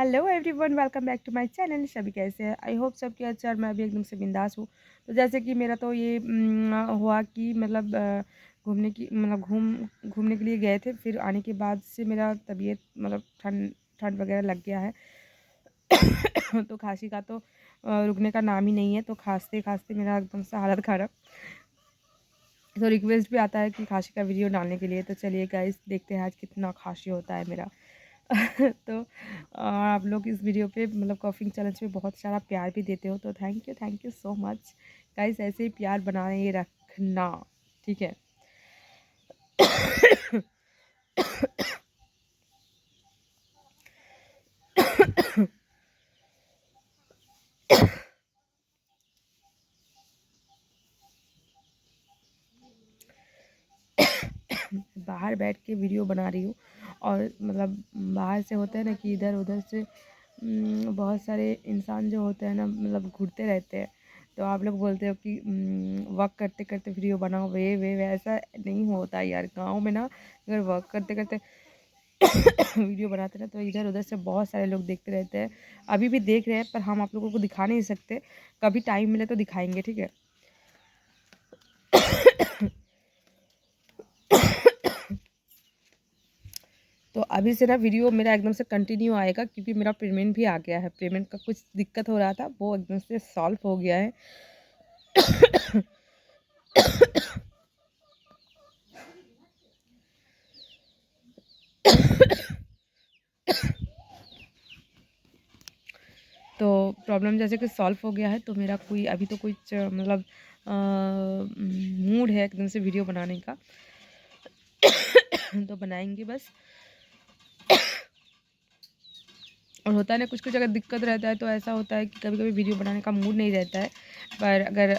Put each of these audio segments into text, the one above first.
Hello everyone, welcome back to my channel. सभी कैसे हैं? आई होप सब कि अच्छा और मैं भी एकदम से बिंदास हूँ। तो जैसे कि मेरा तो ये हुआ कि मतलब घूमने की मतलब घूमने के लिए गए थे, फिर आने के बाद से मेरा तबीयत मतलब ठंड ठंड वगैरह लग गया है। तो खांसी का तो रुकने का नाम ही नहीं है। तो खांसते खांसते मेरा एकदम से हालत ख़राब। तो रिक्वेस्ट भी आता है कि खांसी का वीडियो डालने के लिए। तो चलिए गाइस, देखते हैं आज कितना खांसी होता है मेरा। तो आप लोग इस वीडियो पे मतलब कॉफिंग चैलेंज पे बहुत सारा प्यार भी देते हो, तो thank you so much guys. ऐसे ही प्यार बनाए रखना, ठीक है। हाँ बाहर बैठ के वीडियो बना रही हूँ, और मतलब बाहर से होता है ना कि इधर उधर से बहुत सारे इंसान जो होते हैं ना, मतलब घूरते रहते हैं। तो आप लोग बोलते हो कि वर्क करते करते वीडियो बनाओ, वे ऐसा नहीं होता यार। गांव में ना अगर वर्क करते करते वीडियो बनाते हैं ना, तो इधर उधर से बहुत सारे लोग देखते रहते हैं। अभी भी देख रहे हैं, पर हम आप लोगों को दिखा नहीं सकते। कभी टाइम मिले तो दिखाएंगे, ठीक है। तो अभी से ना वीडियो मेरा एकदम से कंटिन्यू आएगा, क्योंकि मेरा पेमेंट भी आ गया है। पेमेंट का कुछ दिक्कत हो रहा था, वो एकदम से सॉल्व हो गया है। तो प्रॉब्लम जैसे कि सॉल्व हो गया है, तो मेरा कोई अभी तो कुछ मतलब मूड है एकदम से वीडियो बनाने का। तो बनाएंगे बस। और होता है ना, कुछ कुछ अगर दिक्कत रहता है तो ऐसा होता है कि कभी कभी वीडियो बनाने का मूड नहीं रहता है। पर अगर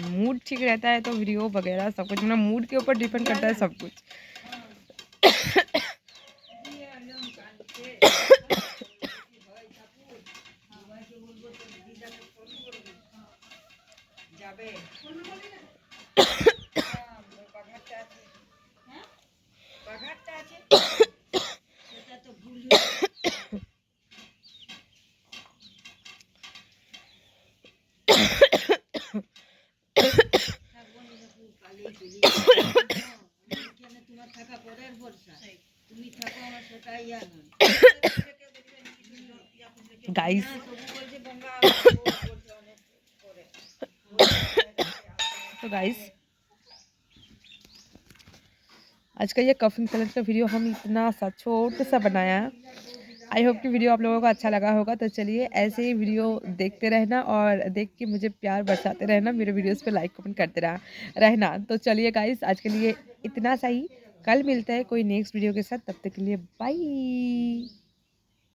मूड ठीक रहता है तो वीडियो वगैरह सब कुछ, मतलब मूड के ऊपर डिपेंड करता है सब कुछ। गाइस, तो गाइस, आज का ये कॉफिंग चैलेंज का वीडियो हम इतना सा छोटा सा बनाया है। आई होप कि वीडियो आप लोगों को अच्छा लगा होगा। तो चलिए, ऐसे ही वीडियो देखते रहना और देख के मुझे प्यार बरसाते रहना, मेरे वीडियोस पे लाइक कमेंट करते रहना। तो चलिए गाइस, आज के लिए इतना सा ही। कल मिलते हैं कोई नेक्स्ट वीडियो के साथ। तब तक के लिए बाय।